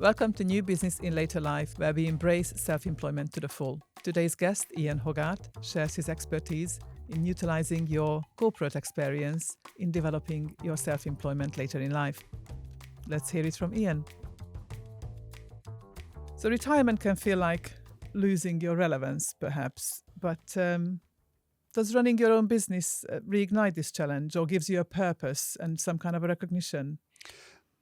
Welcome to New Business in Later Life, where we embrace self-employment to the full. Today's guest, Ian Hoggart, shares his expertise in utilizing your corporate experience in developing your self-employment later in life. Let's hear it from Ian. So retirement can feel like losing your relevance, perhaps, but does running your own business reignite this challenge or gives you a purpose and some kind of a recognition?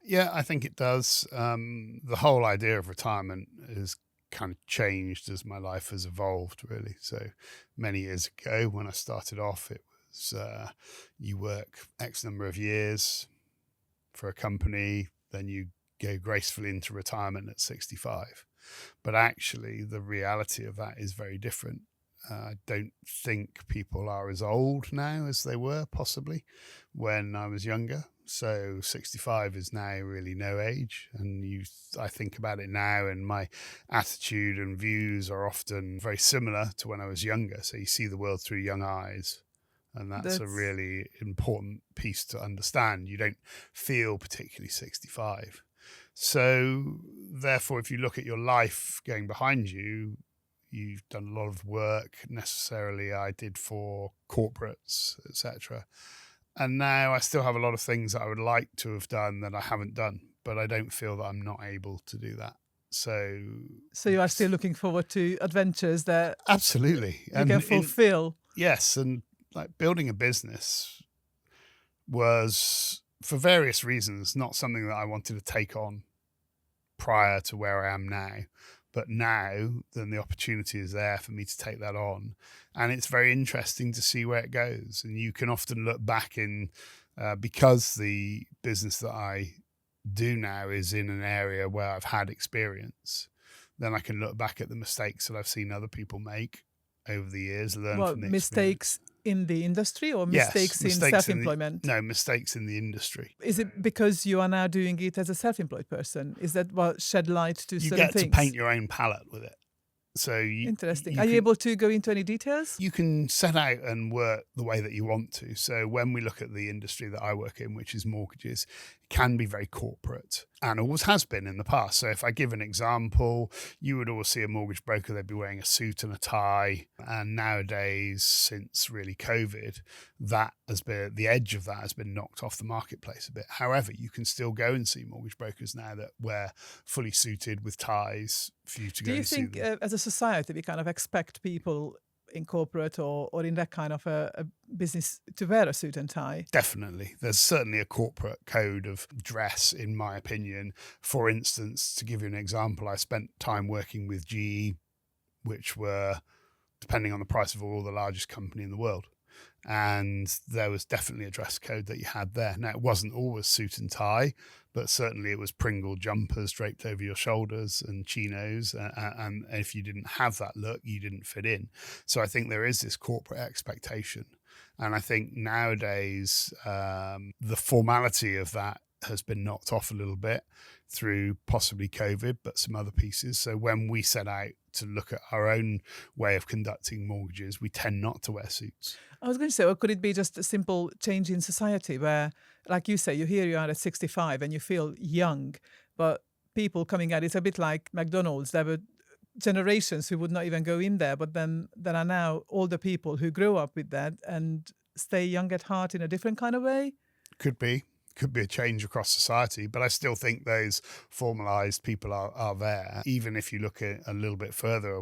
Yeah, I think it does. The whole idea of retirement has kind of changed as my life has evolved, really. So many years ago, when I started off, it was you work X number of years for a company, then you go gracefully into retirement at 65. But actually, the reality of that is very different. I don't think people are as old now as they were possibly when I was younger. So 65 is now really no age. And I think about it now, and my attitude and views are often very similar to when I was younger. So you see the world through young eyes. And that's a really important piece to understand. You don't feel particularly 65. So therefore, if you look at your life going behind you, you've done a lot of work necessarily I did for corporates, etc. And now I still have a lot of things that I would like to have done that I haven't done, but I don't feel that I'm not able to do that. So you are still looking forward to adventures that absolutely you can fulfill. Yes, and like building a business was, for various reasons, not something that I wanted to take on prior to where I am now. But now, then the opportunity is there for me to take that on. And it's very interesting to see where it goes. And you can often look back because the business that I do now is in an area where I've had experience, then I can look back at the mistakes that I've seen other people make over the years, learn from the mistakes experience. In the industry or mistakes in self-employment? No, mistakes in the industry. Is it because you are now doing it as a self-employed person? Is that what shed light to certain things? You get to paint your own palette with it. So interesting. Are you able to go into any details? You can set out and work the way that you want to. So when we look at the industry that I work in, which is mortgages, it can be very corporate and always has been in the past. So if I give an example, you would always see a mortgage broker, they'd be wearing a suit and a tie. And nowadays, since really COVID, that has been, the edge of that has been knocked off the marketplace a bit. However, you can still go and see mortgage brokers now that wear fully suited with ties for you to go and see them. Do you think as a society we kind of expect people in corporate or in that kind of a business to wear a suit and tie? Definitely. There's certainly a corporate code of dress, in my opinion. For instance, to give you an example, I spent time working with GE, which were, depending on the price of oil, the largest company in the world. And there was definitely a dress code that you had there. Now, it wasn't always suit and tie, but certainly it was Pringle jumpers draped over your shoulders and chinos. And if you didn't have that look, you didn't fit in. So I think there is this corporate expectation. And I think nowadays, the formality of that has been knocked off a little bit through possibly COVID, but some other pieces. So when we set out to look at our own way of conducting mortgages, we tend not to wear suits. I was going to say, or could it be just a simple change in society where, like you say, you are at 65 and you feel young, but people coming out, it's a bit like McDonald's. There were generations who would not even go in there, but then there are now older people who grow up with that and stay young at heart in a different kind of way. Could be a change across society, but I still think those formalized people are there. Even if you look at a little bit further,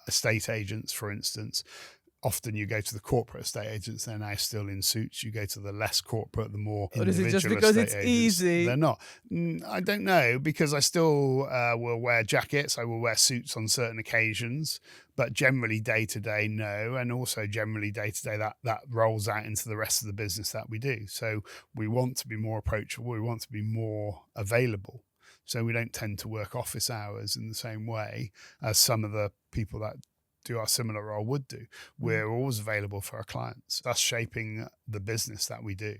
estate agents, for instance, often you go to the corporate estate agents, they're now still in suits. You go to the less corporate, the more individual estate agents. Or is it just because it's easy? They're not. I don't know, because I still will wear jackets. I will wear suits on certain occasions, but generally day to day, no. And also generally day to day, that rolls out into the rest of the business that we do. So we want to be more approachable. We want to be more available. So we don't tend to work office hours in the same way as some of the people that do our similar role would do. We're always available for our clients. That's shaping the business that we do.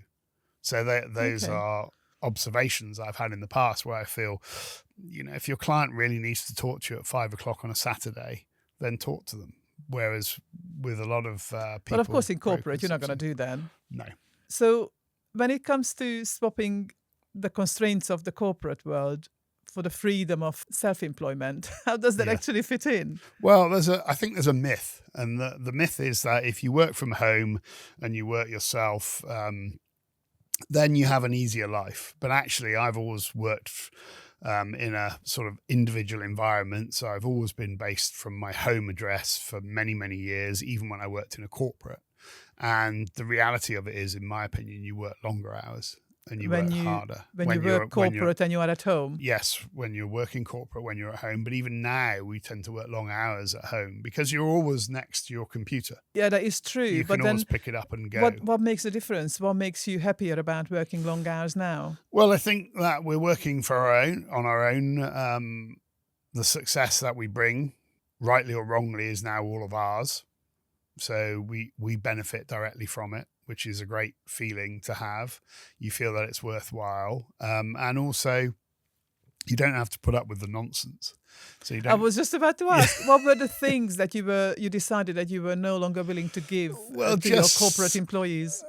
So those are observations I've had in the past where I feel, if your client really needs to talk to you at 5 o'clock on a Saturday, then talk to them. Whereas with a lot of people... But of course in corporate, you're not going to do that. No. So when it comes to swapping the constraints of the corporate world for the freedom of self-employment. How does that actually fit in? Well, I think there's a myth, and the myth is that if you work from home and you work yourself, then you have an easier life. But actually, I've always worked in a sort of individual environment. So I've always been based from my home address for many, many years, even when I worked in a corporate. And the reality of it is, in my opinion, you work longer hours and you work harder. When you work corporate and you are at home? Yes, when you're working corporate, when you're at home. But even now, we tend to work long hours at home because you're always next to your computer. Yeah, that is true. You can always pick it up and go. What makes a difference? What makes you happier about working long hours now? Well, I think that we're working on our own. The success that we bring, rightly or wrongly, is now all of ours. So we benefit directly from it, which is a great feeling to have. You feel that it's worthwhile. And also, you don't have to put up with the nonsense. So you don't. I was just about to ask, what were the things that you decided that you were no longer willing to give to your corporate employers?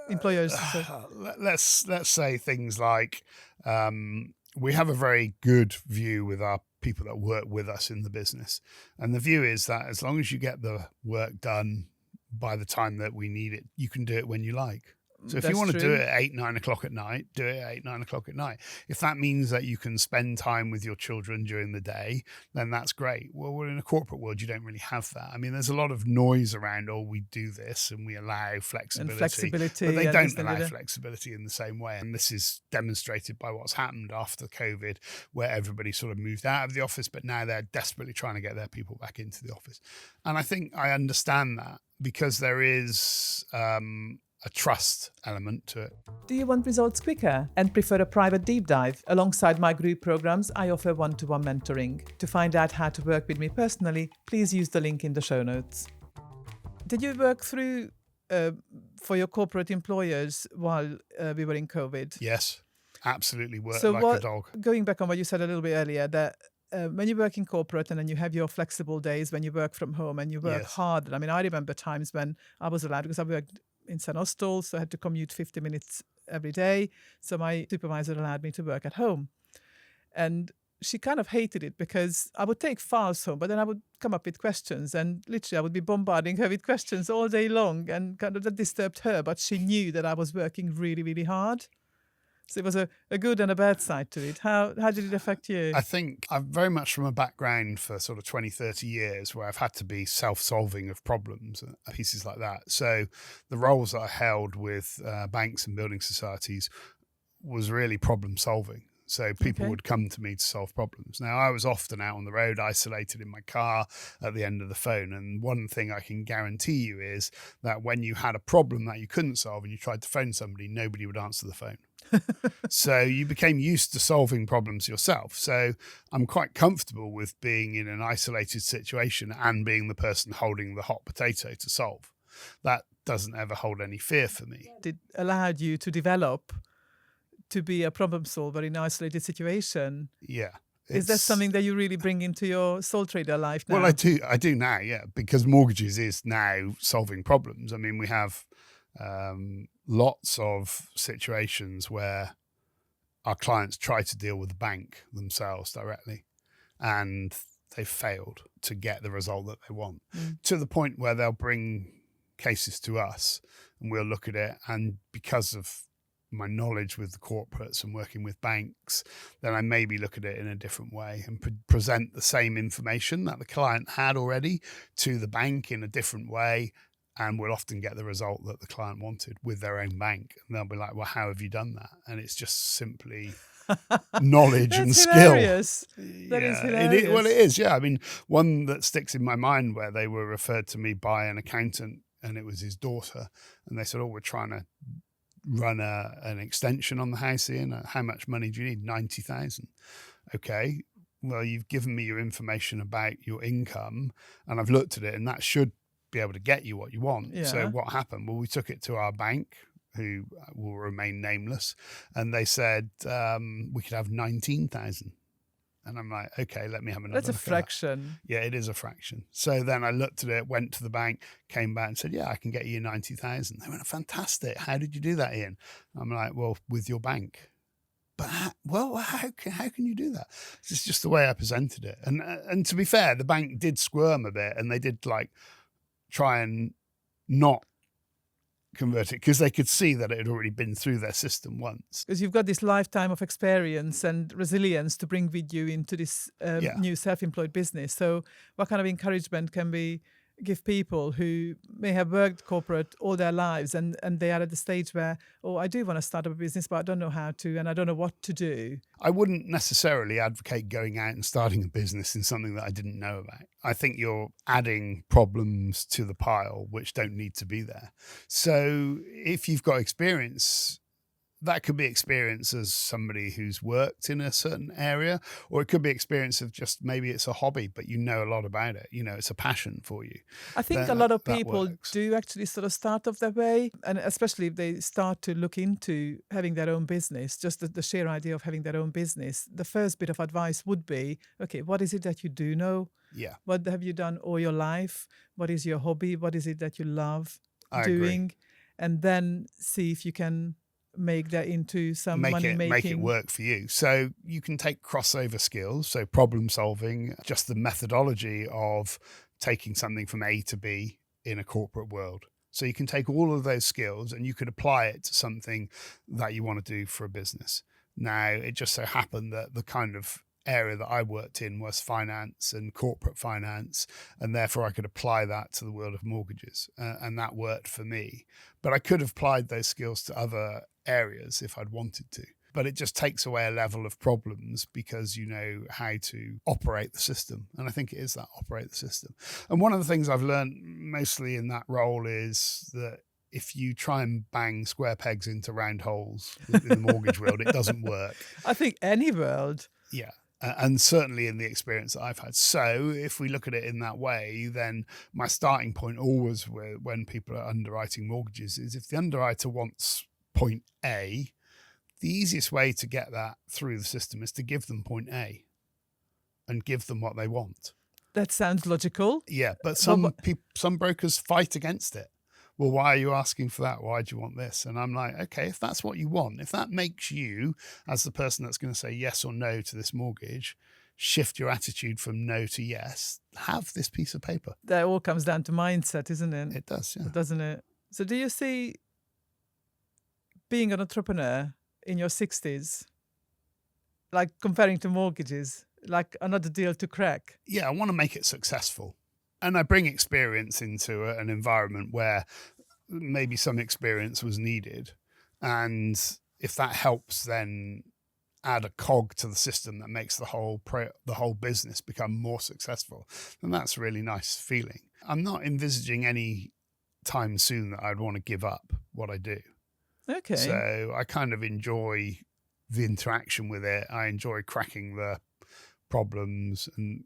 Let's say things like we have a very good view with our people that work with us in the business. And the view is that as long as you get the work done by the time that we need it, you can do it when you like. So if you want to do it at 8, 9 o'clock at night, do it at 8, 9 o'clock at night. If that means that you can spend time with your children during the day, then that's great. Well, we're in a corporate world, you don't really have that. I mean, there's a lot of noise around, we do this and we allow flexibility. But they don't allow flexibility in the same way. And this is demonstrated by what's happened after COVID, where everybody sort of moved out of the office, but now they're desperately trying to get their people back into the office. And I think I understand that because there is a trust element to it. Do you want results quicker and prefer a private deep dive? Alongside my group programs, I offer one-to-one mentoring. To find out how to work with me personally, please use the link in the show notes. Did you work through for your corporate employers while we were in COVID? Yes, absolutely. Worked like a dog. Going back on what you said a little bit earlier, that when you work in corporate and then you have your flexible days when you work from home and you work hard. I mean, I remember times when I was allowed, because I worked in St. Austell, so I had to commute 50 minutes every day. So my supervisor allowed me to work at home. And she kind of hated it because I would take files home, but then I would come up with questions and literally I would be bombarding her with questions all day long, and kind of that disturbed her, but she knew that I was working really, really hard. So it was a good and a bad side to it. How did it affect you? I think I'm very much from a background for sort of 20, 30 years where I've had to be self-solving of problems, pieces like that. So the roles that I held with banks and building societies was really problem solving. So people would come to me to solve problems. Now, I was often out on the road, isolated in my car at the end of the phone. And one thing I can guarantee you is that when you had a problem that you couldn't solve and you tried to phone somebody, nobody would answer the phone. So you became used to solving problems yourself. So I'm quite comfortable with being in an isolated situation and being the person holding the hot potato to solve. That doesn't ever hold any fear for me. It allowed you to develop to be a problem solver in an isolated situation. Yeah. Is that something that you really bring into your sole trader life now? Well, I do now, yeah, because mortgages is now solving problems. I mean, we have lots of situations where our clients try to deal with the bank themselves directly and they've failed to get the result that they want, to the point where they'll bring cases to us and we'll look at it, and because of my knowledge with the corporates and working with banks, then I maybe look at it in a different way and present the same information that the client had already to the bank in a different way, and we'll often get the result that the client wanted with their own bank. And they'll be like, well, how have you done that? And it's just simply knowledge and hilarious. Skill. That is hilarious. Well, it is, yeah. I mean, one that sticks in my mind where they were referred to me by an accountant and it was his daughter. And they said, we're trying to run an extension on the house, Ian. How much money do you need? 90,000. Okay. Well, you've given me your information about your income and I've looked at it and that should be able to get you what you want. Yeah. So what happened? Well, we took it to our bank, who will remain nameless, and they said we could have 19,000. And I'm like, okay, let me have another. That's a fraction. Yeah, it is a fraction. So then I looked at it, went to the bank, came back and said, yeah, I can get you 90,000. They went, fantastic. How did you do that, Ian? I'm like, well, with your bank. But how can you do that? It's just the way I presented it. And to be fair, the bank did squirm a bit, and they did like try and not convert it because they could see that it had already been through their system once. Because you've got this lifetime of experience and resilience to bring with you into this new self-employed business. So what kind of encouragement can we give people who may have worked corporate all their lives and they are at the stage where, oh, I do want to start up a business, but I don't know how to, and I don't know what to do? I wouldn't necessarily advocate going out and starting a business in something that I didn't know about. I think you're adding problems to the pile which don't need to be there. So if you've got experience, that could be experience as somebody who's worked in a certain area, or it could be experience of just maybe it's a hobby, but you know a lot about it. You know, it's a passion for you. I think a lot of people do actually sort of start off that way, and especially if they start to look into having their own business, just the sheer idea of having their own business, the first bit of advice would be, okay, what is it that you do know? Yeah. What have you done all your life? What is your hobby? What is it that you love doing? Agree. And then see if you can make that into some money-making. Make it work for you. So you can take crossover skills, so problem solving, just the methodology of taking something from A to B in a corporate world. So you can take all of those skills and you could apply it to something that you want to do for a business. Now, it just so happened that the kind of area that I worked in was finance and corporate finance, and therefore I could apply that to the world of mortgages, and that worked for me. But I could have applied those skills to other areas if I'd wanted to. But it just takes away a level of problems because you know how to operate the system. And I think it is that, operate the system. And one of the things I've learned mostly in that role is that if you try and bang square pegs into round holes in the mortgage world, it doesn't work. I think any world. Yeah. And certainly in the experience that I've had. So if we look at it in that way, then my starting point always when people are underwriting mortgages is if the underwriter wants point A, the easiest way to get that through the system is to give them point A and give them what they want. That sounds logical. Yeah, but some brokers fight against it. Well, why are you asking for that? Why do you want this? And I'm like, okay, if that's what you want, if that makes you, as the person that's going to say yes or no to this mortgage, shift your attitude from no to yes, have this piece of paper. That all comes down to mindset, isn't it? It does, yeah. Doesn't it? So do you see being an entrepreneur in your 60s, like comparing to mortgages, like another deal to crack? Yeah, I want to make it successful. And I bring experience into an environment where maybe some experience was needed. And if that helps then add a cog to the system that makes the whole business become more successful, then that's a really nice feeling. I'm not envisaging any time soon that I'd want to give up what I do. Okay. So I kind of enjoy the interaction with it. I enjoy cracking the problems and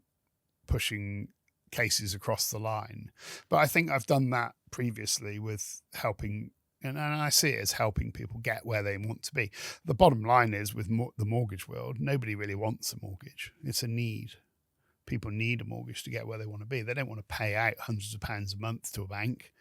pushing cases across the line. But I think I've done that previously with helping, and I see it as helping people get where they want to be. The bottom line is with the mortgage world, nobody really wants a mortgage. It's a need. People need a mortgage to get where they want to be. They don't want to pay out hundreds of pounds a month to a bank,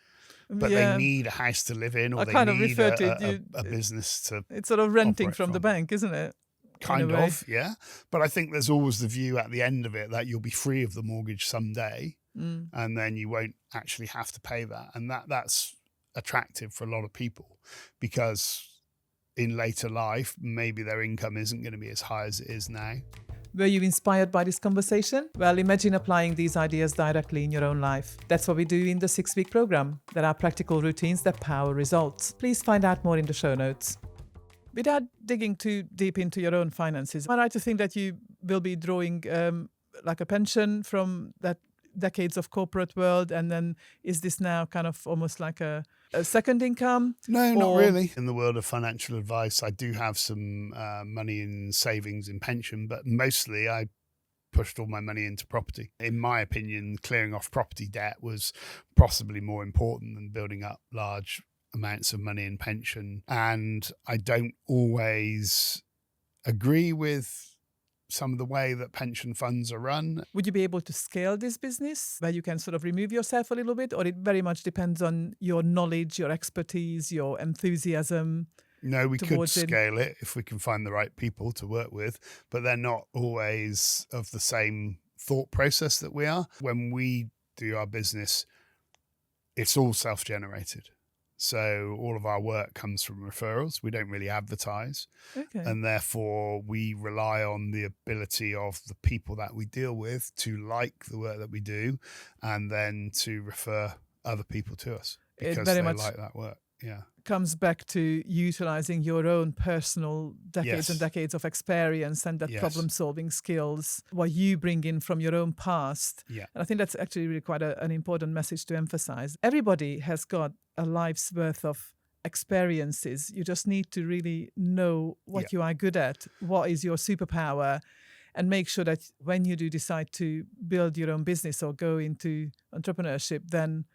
but they need a house to live in, or they need a business to. It's sort of renting from the bank, isn't it? Kind of, yeah. But I think there's always the view at the end of it that you'll be free of the mortgage someday, and then you won't actually have to pay that. And that's attractive for a lot of people because in later life, maybe their income isn't going to be as high as it is now. Were you inspired by this conversation? Well, imagine applying these ideas directly in your own life. That's what we do in the 6-week program. There are practical routines that power results. Please find out more in the show notes. Without digging too deep into your own finances, am I right to think that you will be drawing like a pension from that decades of corporate world, and then is this now kind of almost like a second income? No, not really. In the world of financial advice, I do have some money in savings and pension, but mostly I pushed all my money into property. In my opinion, clearing off property debt was possibly more important than building up large amounts of money in pension. And I don't always agree with some of the way that pension funds are run. Would you be able to scale this business where you can sort of remove yourself a little bit, or it very much depends on your knowledge, your expertise, your enthusiasm? No, we could towards it? scale it if we can find the right people to work with, but they're not always of the same thought process that we are. When we do our business, it's all self-generated. So all of our work comes from referrals. We don't really advertise. Okay. And therefore we rely on the ability of the people that we deal with to like the work that we do and then to refer other people to us It because very they much like that work. Yeah. comes back to utilizing your own personal decades and Yes. decades of experience and that Yes. problem-solving skills, what you bring in from your own past. Yeah. And I think that's actually really quite an important message to emphasize. Everybody has got a life's worth of experiences. You just need to really know what you are good at, what is your superpower, and make sure that when you do decide to build your own business or go into entrepreneurship, then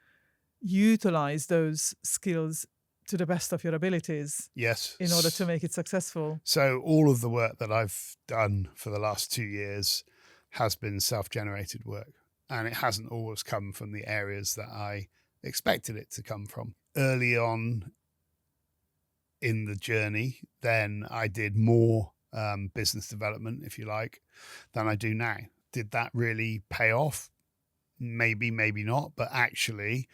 utilize those skills to the best of your abilities. Yes. In order to make it successful. So all of the work that I've done for the last 2 years has been self-generated work, and it hasn't always come from the areas that I expected it to come from. Early on in the journey, then I did more business development, if you like, than I do now. Did that really pay off? Maybe, maybe not. But actually,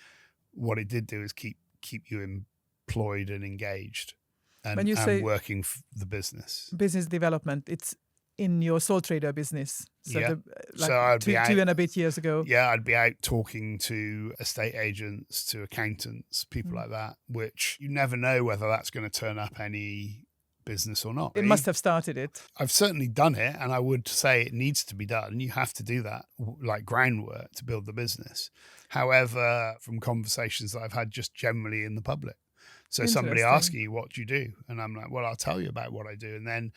what it did do is keep you employed and engaged When you and say working the business. business development, it's in your sole trader business. So Yeah. like So I'd be 2 and a bit years ago. Yeah, I'd be out talking to estate agents, to accountants, people like that, which you never know whether that's going to turn up any business or not. It must have started it. I've certainly done it, and I would say it needs to be done. You have to do that, like groundwork, to build the business. However, from conversations that I've had just generally in the public. So somebody asking you, what do you do? And I'm like, well, I'll tell you about what I do. And then,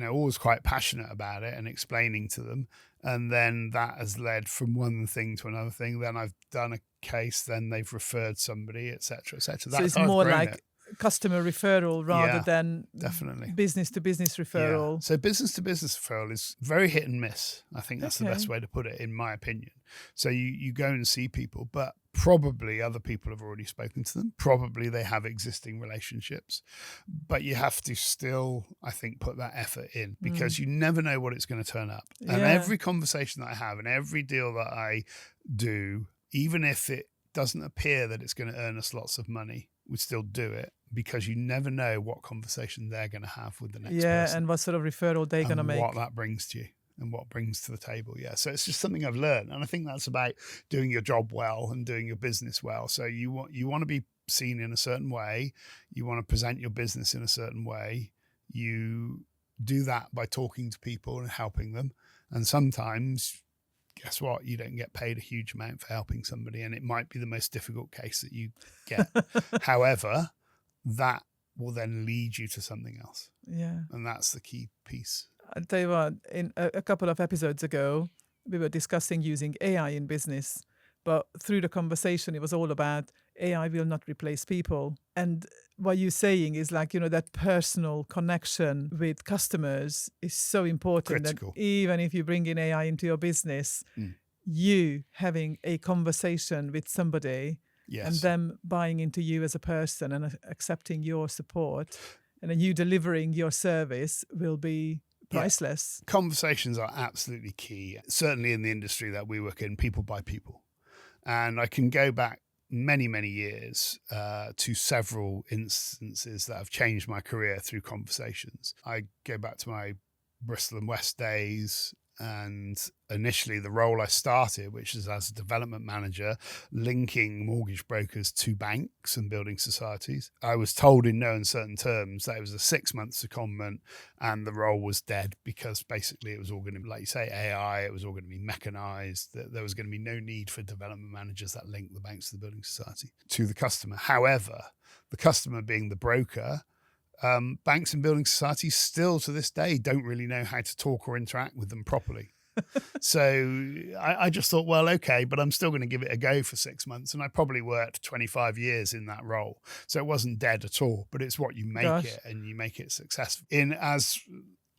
always quite passionate about it and explaining to them. And then that has led from one thing to another thing. Then I've done a case, then they've referred somebody, et cetera, et cetera. So it's more like customer referral rather than definitely business to business referral. Yeah. So business to business referral is very hit and miss. I think that's the best way to put it, in my opinion. So you go and see people, but probably other people have already spoken to them. Probably they have existing relationships, but you have to still, I think, put that effort in because you never know what it's going to turn up. And every conversation that I have and every deal that I do, even if it doesn't appear that it's going to earn us lots of money, we still do it because you never know what conversation they're going to have with the next person. And what sort of referral they're going to make. What that brings to you and what brings to the table. Yeah. So it's just something I've learned. And I think that's about doing your job well and doing your business well. So you want to be seen in a certain way. You want to present your business in a certain way. You do that by talking to people and helping them. And sometimes, guess what? You don't get paid a huge amount for helping somebody, and it might be the most difficult case that you get. However, that will then lead you to something else. Yeah. And that's the key piece. I'll tell you what, in a couple of episodes ago, we were discussing using AI in business, but through the conversation, it was all about AI will not replace people. And what you're saying is like, that personal connection with customers is so important. Critical. That even if you bring in AI into your business, you having a conversation with somebody and them buying into you as a person and accepting your support, and then you delivering your service will be priceless. Yeah. Conversations are absolutely key, certainly in the industry that we work in, people by people. And I can go back many, many years to several instances that have changed my career through conversations. I go back to my Bristol and West days, and initially the role I started, which is as a development manager, linking mortgage brokers to banks and building societies. I was told in no uncertain terms that it was a 6-month secondment and the role was dead because basically it was all going to be, like you say, AI, it was all going to be mechanized, that there was going to be no need for development managers that link the banks to the building society to the customer. However, the customer being the broker, banks and building societies still to this day don't really know how to talk or interact with them properly. So I just thought, well, okay, but I'm still going to give it a go for 6 months. And I probably worked 25 years in that role. So it wasn't dead at all, but it's what you make it, and you make it successful. As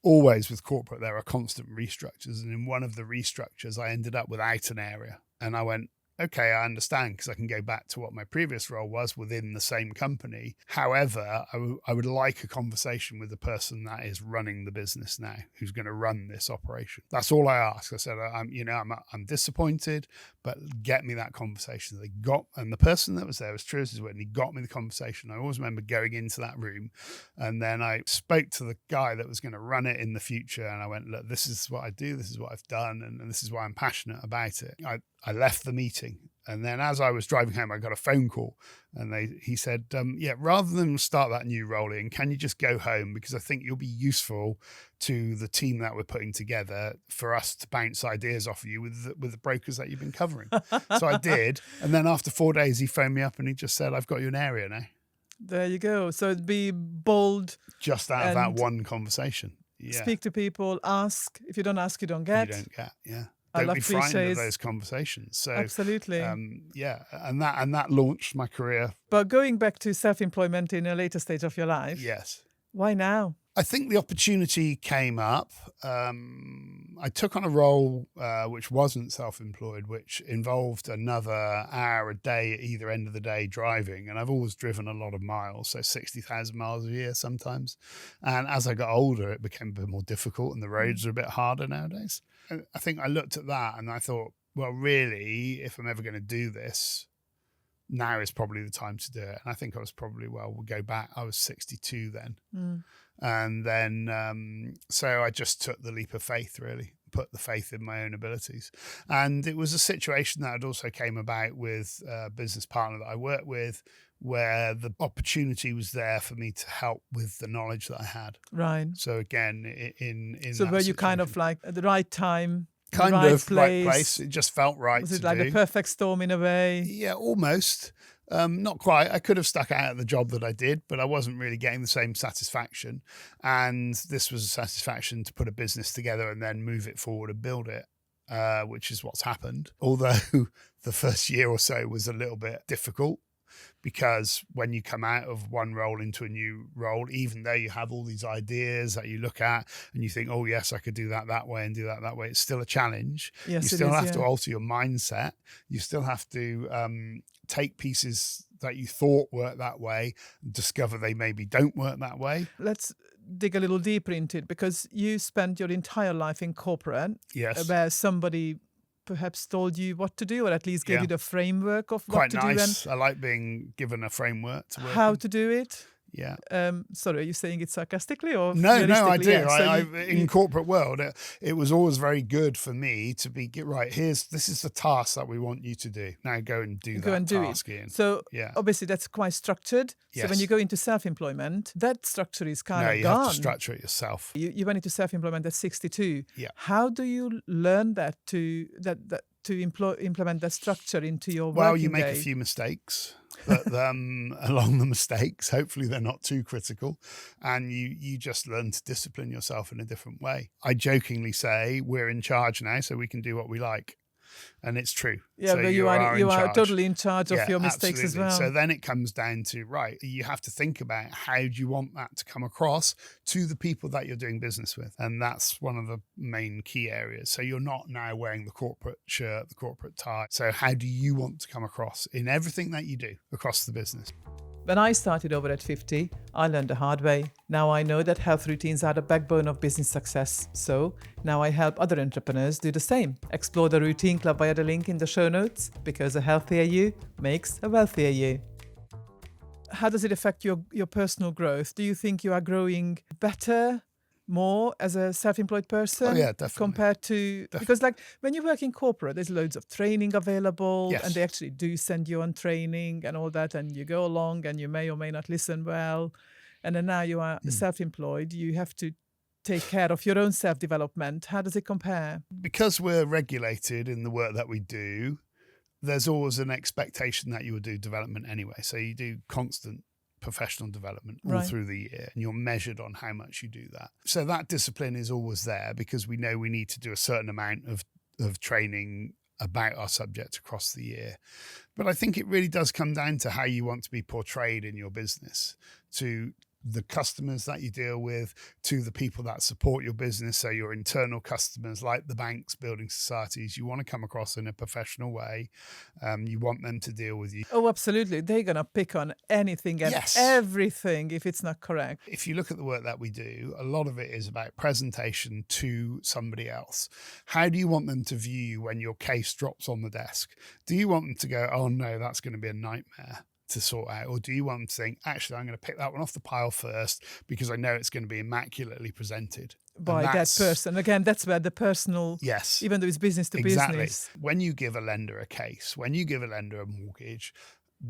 always with corporate, there are constant restructures. And in one of the restructures, I ended up without an area. And I went, okay, I understand, because I can go back to what my previous role was within the same company. However, I would like a conversation with the person that is running the business now, who's going to run this operation. That's all I ask. I said, I'm disappointed, but get me that conversation. And the person that was there was true as his word, and he got me the conversation. I always remember going into that room, and then I spoke to the guy that was going to run it in the future, and I went, look, this is what I do, this is what I've done, and this is why I'm passionate about it. I left the meeting, and then as I was driving home, I got a phone call, and he said, rather than start that new role in, can you just go home, because I think you'll be useful to the team that we're putting together for us to bounce ideas off of you with the brokers that you've been covering. So I did, and then after 4 days, he phoned me up and he just said, I've got you an area now. There you go. So be bold. Just out of that one conversation. Yeah. Speak to people, ask. If you don't ask, you don't get. You don't get, yeah. I Don't love be frightened cliches. of those conversations. So Absolutely. and that launched my career. But going back to self-employment in a later stage of your life, Yes. why now? I think the opportunity came up. I took on a role which wasn't self-employed, which involved another hour a day at either end of the day driving. And I've always driven a lot of miles, so 60,000 miles a year sometimes. And as I got older, it became a bit more difficult and the roads are a bit harder nowadays. And I think I looked at that and I thought, well, really, if I'm ever going to do this, now is probably the time to do it. And I think I was probably, we'll go back, I was 62 then. And then, so I just took the leap of faith, really, put the faith in my own abilities. And it was a situation that had also came about with a business partner that I worked with, where the opportunity was there for me to help with the knowledge that I had. Right. So again, in so that were you situation, kind of like at the right time? kind right of place? right place. It just felt right. Was it to like do. a perfect storm in a way? Yeah, almost. Not quite. I could have stuck out at the job that I did, but I wasn't really getting the same satisfaction. And this was a satisfaction to put a business together and then move it forward and build it, which is what's happened. Although the first year or so was a little bit difficult, because when you come out of one role into a new role, even though you have all these ideas that you look at and you think, oh, yes, I could do that way and do that way, it's still a challenge. Yes, you it still is, have to alter your mindset. You still have to take pieces that you thought worked that way and discover they maybe don't work that way. Let's dig a little deeper into it, because you spent your entire life in corporate, Yes. where somebody perhaps told you what to do, or at least gave you the framework of Quite what to nice. do I like being given a framework to and work how in. to do it. Yeah. Sorry, are you saying it sarcastically or No, I do. Yeah, so in corporate world, it was always very good for me to get right. This is the task that we want you to do. Now go and do that task, Ian. So yeah. Obviously that's quite structured. Yes. So when you go into self-employment, that structure is kind of gone. No, you have to structure it yourself. You went into self-employment at 62. Yeah. How do you learn that to implement that structure into your working Well, you make day? a few mistakes. But along the mistakes, hopefully they're not too critical, and you just learn to discipline yourself in a different way. I jokingly say we're in charge now, so we can do what we like. And it's true. Yeah, so but you are totally in charge of your mistakes absolutely. as well. So then it comes down to, right, you have to think about how do you want that to come across to the people that you're doing business with. And that's one of the main key areas. So you're not now wearing the corporate shirt, the corporate tie. So how do you want to come across in everything that you do across the business? When I started over at 50, I learned the hard way. Now I know that health routines are the backbone of business success. So now I help other entrepreneurs do the same. Explore the Routine Club via the link in the show notes, because a healthier you makes a wealthier you. How does it affect your personal growth? Do you think you are growing better, more as a self-employed person? Oh, yeah, definitely. Compared to, because like when you work in corporate, there's loads of training available. Yes. And they actually do send you on training and all that, and you go along and you may or may not listen well. And then now you are self-employed, you have to take care of your own self-development. How does it compare? Because we're regulated in the work that we do, there's always an expectation that you will do development anyway. So you do constant professional development all through the year, and you're measured on how much you do that. So that discipline is always there, because we know we need to do a certain amount of training about our subject across the year. But I think it really does come down to how you want to be portrayed in your business, to the customers that you deal with to the people that support your business. So your internal customers, like the banks, building societies, you want to come across in a professional way. You want them to deal with you. Oh, absolutely. They're going to pick on anything and Yes. everything if it's not correct. If you look at the work that we do, a lot of it is about presentation to somebody else. How do you want them to view you when your case drops on the desk? Do you want them to go, oh no, that's going to be a nightmare to sort out? Or do you want them to think, actually, I'm going to pick that one off the pile first because I know it's going to be immaculately presented by that person? Again, that's where the personal, yes, even though it's business to business. When you give a lender a case, when you give a lender a mortgage,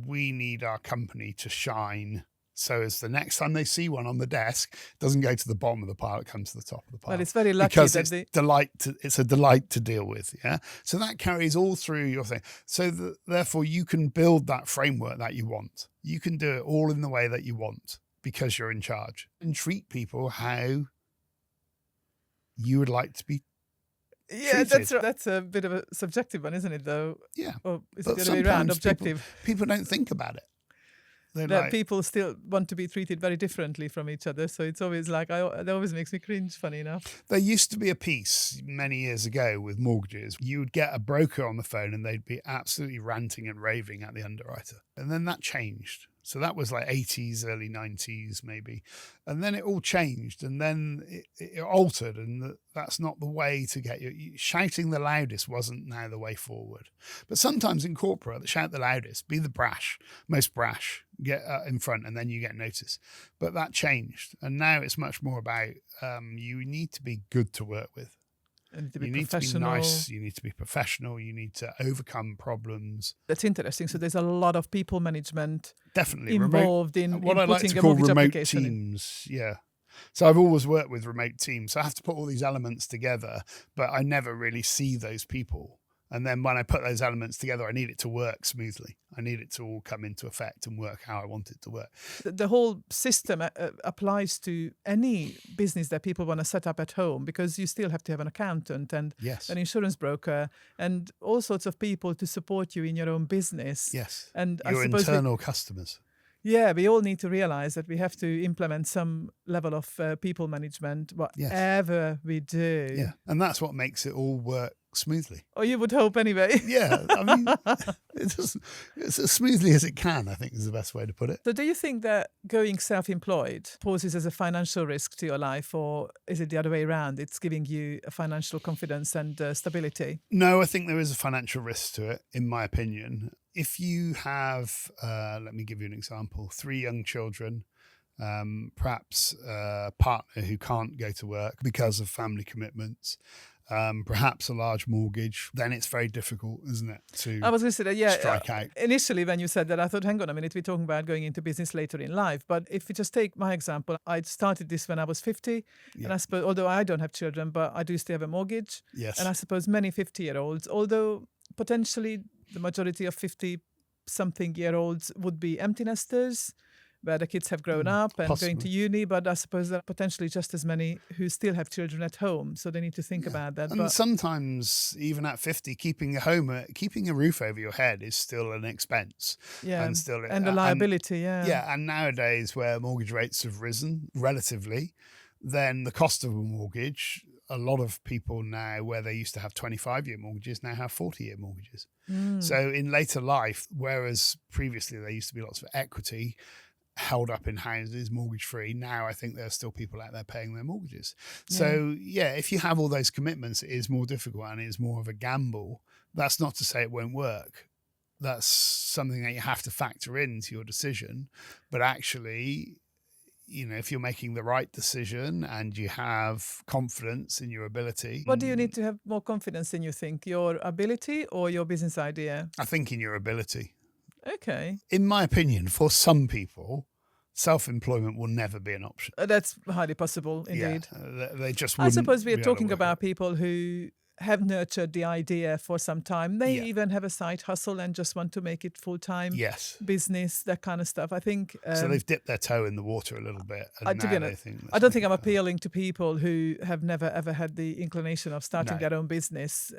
we need our company to shine. So as the next time they see one on the desk, it doesn't go to the bottom of the pile, it comes to the top of the pile. Well, it's very lucky because that it's a delight to deal with. Yeah. So that carries all through your thing. So therefore you can build that framework that you want. You can do it all in the way that you want because you're in charge, and treat people how you would like to be. Yeah, that's a bit of a subjective one, isn't it, though? Yeah. Or is it the other way around, objective? People don't think about it. That people still want to be treated very differently from each other. So it's always like, that always makes me cringe, funny enough. There used to be a piece many years ago with mortgages. You would get a broker on the phone and they'd be absolutely ranting and raving at the underwriter. And then that changed. So that was like 80s, early 90s maybe. And then it all changed, and then it altered, and that's not the way to get shouting the loudest wasn't now the way forward. But sometimes in corporate, shout the loudest, be the most brash, get in front, and then you get noticed. But that changed, and now it's much more about you need to be good to work with. You need to be nice, you need to be professional, you need to overcome problems. That's interesting. So there's a lot of people management definitely involved in what I like putting to a call mortgage remote application teams. Yeah. So I've always worked with remote teams. So I have to put all these elements together, but I never really see those people. And then when I put those elements together, I need it to work smoothly. I need it to all come into effect and work how I want it to work. The whole system applies to any business that people want to set up at home, because you still have to have an accountant and yes. an insurance broker and all sorts of people to support you in your own business. Yes. And your internal customers. Yeah, we all need to realize that we have to implement some level of people management, whatever we do. Yeah, and that's what makes it all work smoothly. Or you would hope anyway. Yeah, I mean, it's as smoothly as it can, I think is the best way to put it. So do you think that going self-employed poses as a financial risk to your life, or is it the other way around? It's giving you a financial confidence and stability? No, I think there is a financial risk to it, in my opinion. If you have, let me give you an example, 3 young children, perhaps a partner who can't go to work because of family commitments, perhaps a large mortgage, then it's very difficult, isn't it, I was going to say that, yeah, strike out. Initially, when you said that, I thought, hang on a minute, we're talking about going into business later in life. But if we just take my example, I started this when I was 50. Yeah. And I suppose, although I don't have children, but I do still have a mortgage. Yes. And I suppose many 50-year-olds, although potentially the majority of 50-something-year-olds would be empty nesters, where the kids have grown up and going to uni, but I suppose there are potentially just as many who still have children at home, so they need to think about that. And sometimes, even at 50, keeping a roof over your head is still an expense. Yeah, and a liability, Yeah, and nowadays where mortgage rates have risen relatively, then the cost of a mortgage, a lot of people now, where they used to have 25-year mortgages, now have 40-year mortgages. So in later life, whereas previously there used to be lots of equity held up in houses, mortgage-free, now I think there are still people out there paying their mortgages. So, if you have all those commitments, it is more difficult and it is more of a gamble. That's not to say it won't work. That's something that you have to factor into your decision. But actually, if you're making the right decision and you have confidence in your ability. What do you need to have more confidence in, you think? Your ability or your business idea? I think in your ability. Okay. In my opinion, for some people, self-employment will never be an option. That's highly possible, indeed. Yeah, they just wouldn't. I suppose we're talking about people who have nurtured the idea for some time. They even have a side hustle and just want to make it full-time business, that kind of stuff. I think... so they've dipped their toe in the water a little bit. And to be honest, I don't think I'm appealing to people who have never, ever had the inclination of starting their own business.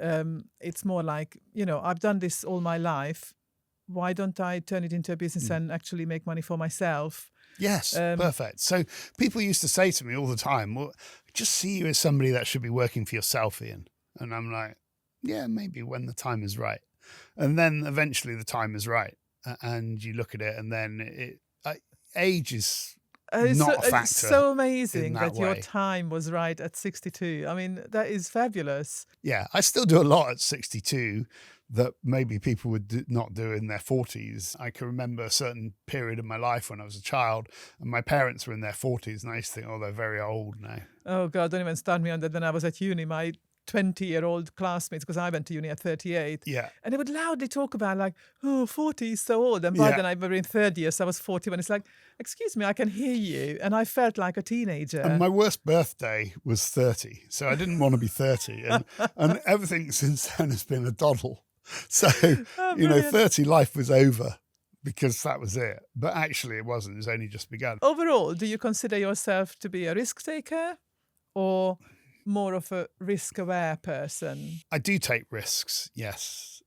It's more like, I've done this all my life. Why don't I turn it into a business and actually make money for myself? Yes, perfect. So people used to say to me all the time, well, just see you as somebody that should be working for yourself, Ian. And I'm like, yeah, maybe when the time is right. And then eventually the time is right. And you look at it, and then age is not a factor. It's so amazing that your way. time was right at 62. I mean, that is fabulous. Yeah, I still do a lot at 62 that maybe people would not do in their 40s. I can remember a certain period of my life when I was a child and my parents were in their 40s, and I used to think, oh, they're very old now. Oh, God, don't even start me on that. When I was at uni, my 20-year-old classmates, because I went to uni at 38. Yeah. And they would loudly talk about like, oh, 40 is so old. And by then I was in third year, so I was 41. It's like, excuse me, I can hear you. And I felt like a teenager. And my worst birthday was 30. So I didn't want to be 30. And everything since then has been a doddle. So, 30 life was over because that was it. But actually it wasn't. It's only just begun. Overall, do you consider yourself to be a risk taker or more of a risk-aware person? I do take risks, yes.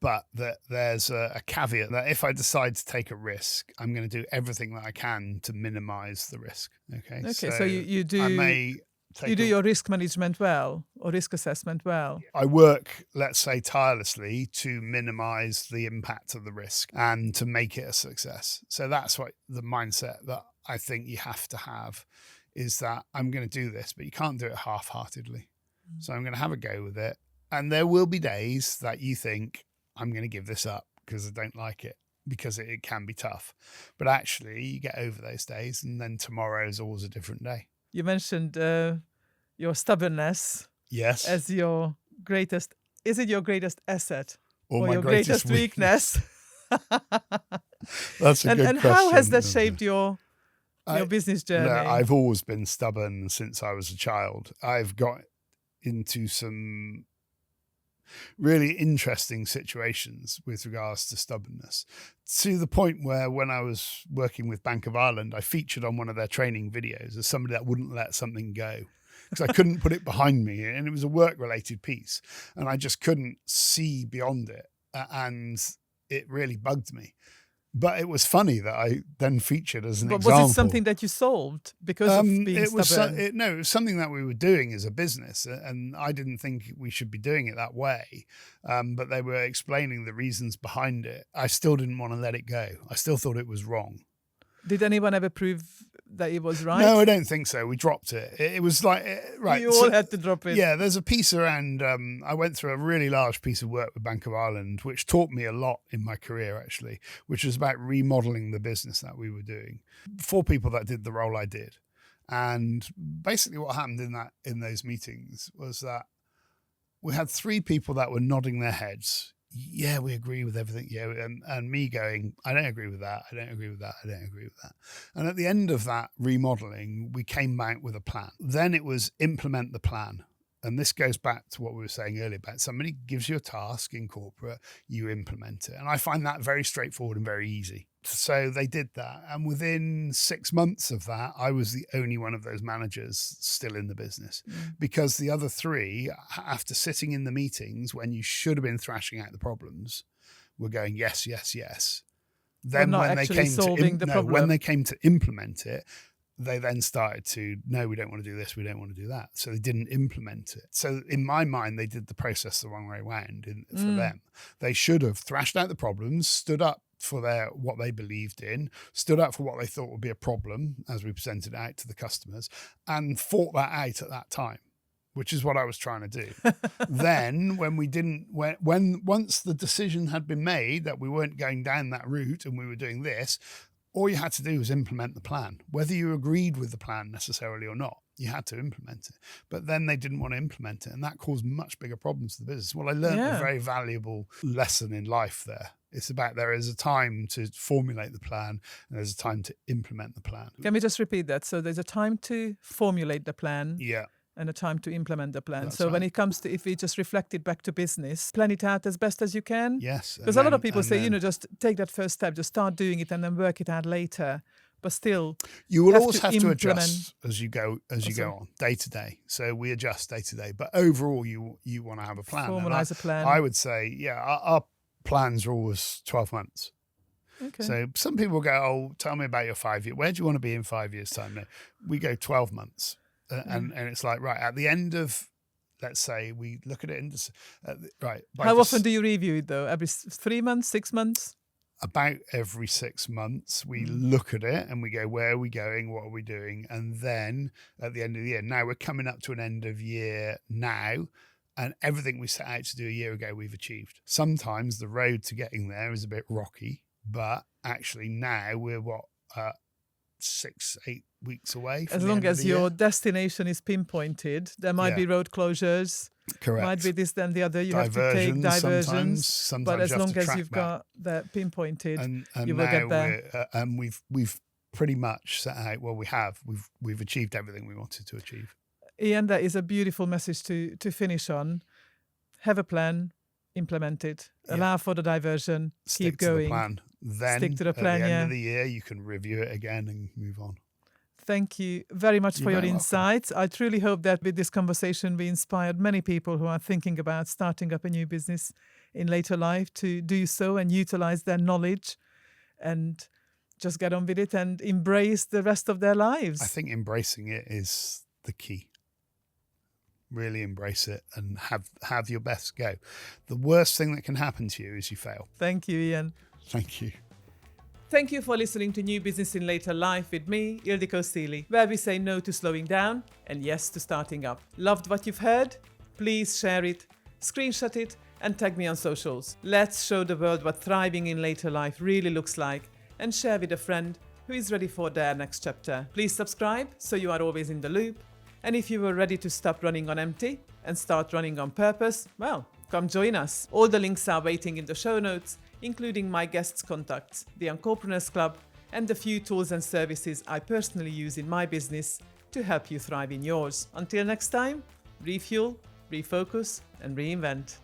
But there's a caveat that if I decide to take a risk, I'm going to do everything that I can to minimize the risk. Okay. So you do your risk management well, or risk assessment well. I work, let's say, tirelessly to minimize the impact of the risk and to make it a success. So that's what the mindset that I think you have to have, is that I'm going to do this, but you can't do it half-heartedly. So I'm going to have a go with it. And there will be days that you think, I'm going to give this up because I don't like it, because it can be tough. But actually, you get over those days, and then tomorrow is always a different day. You mentioned your stubbornness. Yes. As your greatest, is it your greatest asset or your greatest weakness? That's a good question. And how has that shaped your business journey? I've always been stubborn since I was a child. I've got into some really interesting situations with regards to stubbornness, to the point where when I was working with Bank of Ireland, I featured on one of their training videos as somebody that wouldn't let something go because I couldn't put it behind me, and it was a work-related piece, and I just couldn't see beyond it, and it really bugged me. But it was funny that I then featured as an example. But was it something that you solved because of being stubborn? It was something that we were doing as a business, and I didn't think we should be doing it that way. But they were explaining the reasons behind it. I still didn't want to let it go. I still thought it was wrong. Did anyone ever prove that it was right? No, I don't think so. We dropped it. It was like, right. You all had to drop it. Yeah, there's a piece around, I went through a really large piece of work with Bank of Ireland, which taught me a lot in my career, actually, which was about remodeling the business that we were doing. 4 people that did the role I did. And basically what happened in those meetings was that we had 3 people that were nodding their heads. Yeah, we agree with everything. Yeah, and me going, I don't agree with that. I don't agree with that. I don't agree with that. And at the end of that remodeling, we came back with a plan. Then it was implement the plan. And this goes back to what we were saying earlier about somebody gives you a task in corporate, you implement it. And I find that very straightforward and very easy. So they did that. And within 6 months of that, I was the only one of those managers still in the business, because the other 3, after sitting in the meetings when you should have been thrashing out the problems, were going, yes, yes, yes. Then when they came to implement it, they then started to, no, we don't want to do this, we don't want to do that. So they didn't implement it. So in my mind, they did the process the wrong way around for them. They should have thrashed out the problems, stood up for what they believed in, stood up for what they thought would be a problem as we presented it out to the customers, and fought that out at that time, which is what I was trying to do. Then once the decision had been made that we weren't going down that route and we were doing this, all you had to do was implement the plan, whether you agreed with the plan necessarily or not. You had to implement it. But then they didn't want to implement it, and that caused much bigger problems to the business. Well, I learned a very valuable lesson in life there. It's about there is a time to formulate the plan and there's a time to implement the plan. Can we just repeat that? So there's a time to formulate the plan. Yeah. And a time to implement the plan. That's so right. when it comes to, if we just reflect it back to business, plan it out as best as you can. Yes. Because a lot of people say, just take that first step, just start doing it and then work it out later. But still, you will always have to adjust as you go on day to day. So we adjust day to day. But overall, you want to have a plan. Formalize a plan. I would say, our plans are always 12 months. Okay. So some people go, oh, tell me about your 5 year. Where do you want to be in 5 years' time? No, we go 12 months. And it's like, right, at the end of, let's say we look at it in this, right. How often do you review it though? Every 3 months, 6 months? About every 6 months, we look at it and we go, where are we going? What are we doing? And then at the end of the year, now we're coming up to an end of year now, and everything we set out to do a year ago, we've achieved. Sometimes the road to getting there is a bit rocky, but actually now we're 6-8 weeks away from as the long end of as the your year. destination is pinpointed. There might be road closures. Correct. Might be this, then the other. You have to take diversions. Sometimes but as you have long to as track you've back. got that pinpointed, and you will now get there. and we've pretty much set out. Well, we've achieved everything we wanted to achieve. Ian, that is a beautiful message to finish on. Have a plan, implement it, allow for the diversion, Stick keep going. to the plan. Then Stick to the plan, at the end of the year, you can review it again and move on. Thank you very much for your very welcome. insights. I truly hope that with this conversation we inspired many people who are thinking about starting up a new business in later life to do so and utilize their knowledge and just get on with it and embrace the rest of their lives. I think embracing it is the key. Really embrace it and have your best go. The worst thing that can happen to you is you fail. Thank you, Ian. Thank you. Thank you for listening to New Business in Later Life with me, Ildikó Sealey, where we say no to slowing down and yes to starting up. Loved what you've heard? Please share it, screenshot it, and tag me on socials. Let's show the world what thriving in later life really looks like and share with a friend who is ready for their next chapter. Please subscribe so you are always in the loop. And if you were ready to stop running on empty and start running on purpose, well, come join us. All the links are waiting in the show notes, including my guests' contacts, the Entrepreneurs Club, and the few tools and services I personally use in my business to help you thrive in yours. Until next time, refuel, refocus, and reinvent.